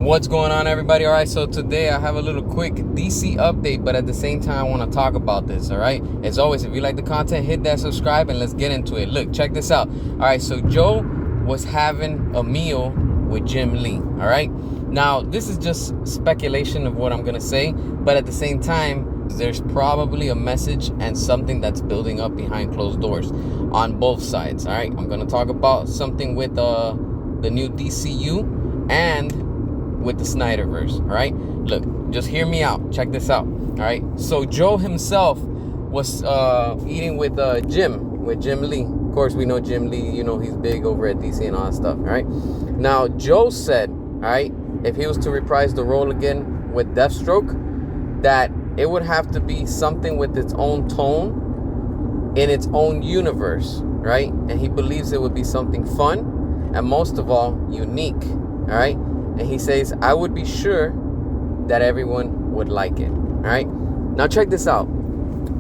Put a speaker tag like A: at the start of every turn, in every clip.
A: What's going on, everybody? All right, so today I have a little quick DC update, but at the same time I want to talk about this. All right, as always, if you like the content, hit that subscribe and let's get into it. Look, check this out. All right, so Joe was having a meal with Jim Lee. All right, now this is just speculation of what I'm gonna say, but at the same time there's probably a message and something that's building up behind closed doors on both sides. All right, I'm gonna talk about something with the new DCU and with the Snyderverse. All right, look, just hear me out. Check this out. All right, so Joe himself was eating with Jim Lee. Of course, we know Jim Lee, you know, he's big over at DC and all that stuff. All right, now Joe said, all right, if he was to reprise the role again with Deathstroke, that it would have to be something with its own tone in its own universe, right? And he believes it would be something fun and most of all unique. All right, and he says, I would be sure that everyone would like it. All right, now check this out.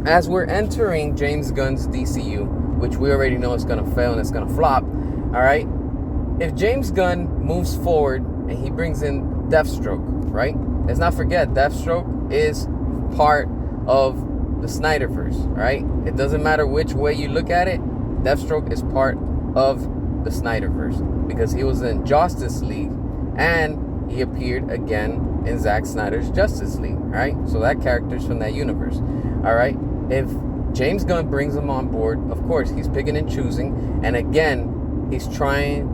A: As we're entering James Gunn's DCU, which we already know is going to fail and it's going to flop, all right, if James Gunn moves forward and he brings in Deathstroke, right, let's not forget Deathstroke is part of the Snyderverse, right? It doesn't matter which way you look at it, Deathstroke is part of the Snyderverse because he was in Justice League and he appeared again in Zack Snyder's Justice League, right? So that character's from that universe. All right, if James Gunn brings him on board, of course he's picking and choosing, and again he's trying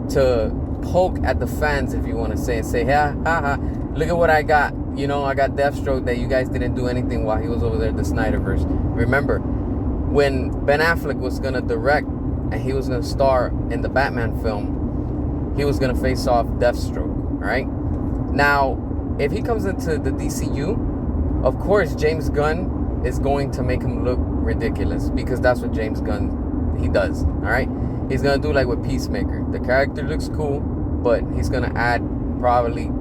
A: to poke at the fans, if you want to say, and say, look at what I got. You know, I got Deathstroke that you guys didn't do anything while he was over there at the Snyderverse. Remember when Ben Affleck was gonna direct and he was gonna star in the Batman film, he was gonna face off Deathstroke. All right, now if he comes into the DCU, of course James Gunn is going to make him look ridiculous because that's what James Gunn, he does. All right, he's gonna do like with Peacemaker. The character looks cool, but he's gonna add probably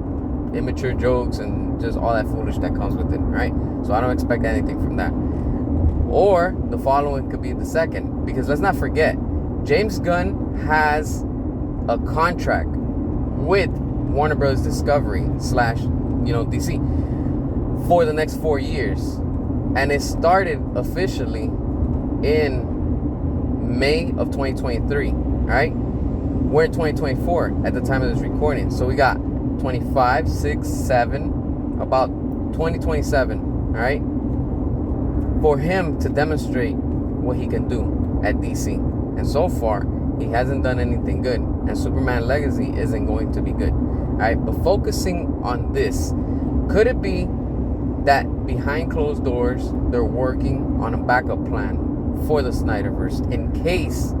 A: immature jokes and just all that foolish that comes with it. All right, so I don't expect anything from that. Or the following could be the second, because let's not forget, James Gunn has a contract with Warner Bros. Discovery / DC for the next 4 years, and it started officially in May of 2023. All right, we're in 2024 at the time of this recording, so we got 25, 6, 7, about 2027. All right, for him to demonstrate what he can do at DC, and so far he hasn't done anything good, and Superman Legacy isn't going to be good. All right, but focusing on this, could it be that behind closed doors they're working on a backup plan for the Snyderverse in case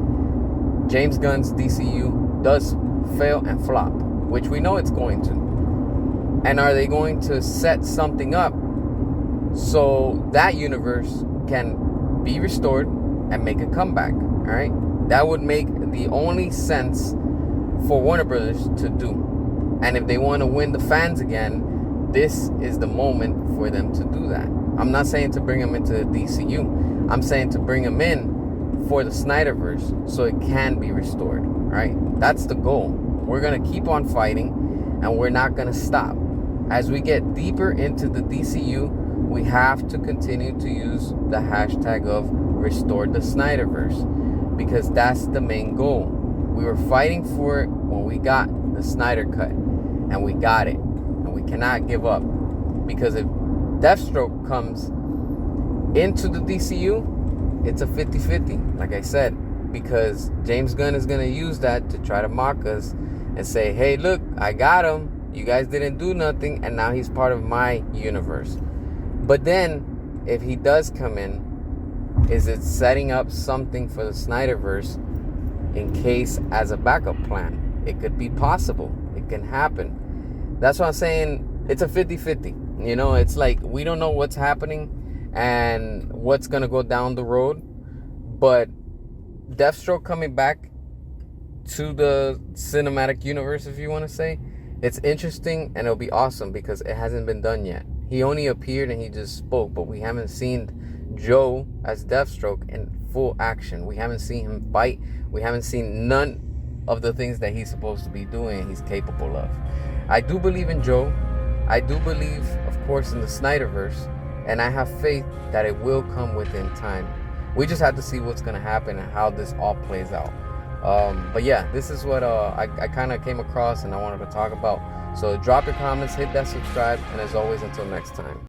A: James Gunn's DCU does fail and flop, which we know it's going to? And are they going to set something up so that universe can be restored and make a comeback? All right, that would make the only sense for Warner Brothers to do. And if they want to win the fans again, this is the moment for them to do that. I'm not saying to bring them into the DCU. I'm saying to bring them in for the Snyderverse so it can be restored. All right, that's the goal. We're going to keep on fighting and we're not going to stop. As we get deeper into the DCU, we have to continue to use the hashtag of restore the Snyderverse, because that's the main goal. We were fighting for it when we got the Snyder Cut, and we got it, and we cannot give up, because if Deathstroke comes into the DCU, it's a 50-50, like I said, because James Gunn is going to use that to try to mock us and say, hey, look, I got him, you guys didn't do nothing, and now he's part of my universe. But then if he does come in, is it setting up something for the Snyderverse in case as a backup plan? It could be possible. It can happen. That's what I'm saying. It's a 50-50. You know, it's like we don't know what's happening and what's going to go down the road. But Deathstroke coming back to the cinematic universe, if you want to say, it's interesting and it'll be awesome because it hasn't been done yet. He only appeared and he just spoke, but we haven't seen Joe as Deathstroke in full action. We haven't seen him fight. We haven't seen none of the things that he's supposed to be doing and he's capable of. I do believe in Joe. I do believe, of course, in the Snyderverse, and I have faith that it will come within time. We just have to see what's going to happen and how this all plays out. But yeah, this is what I kind of came across and I wanted to talk about. So drop your comments, hit that subscribe, and as always, until next time.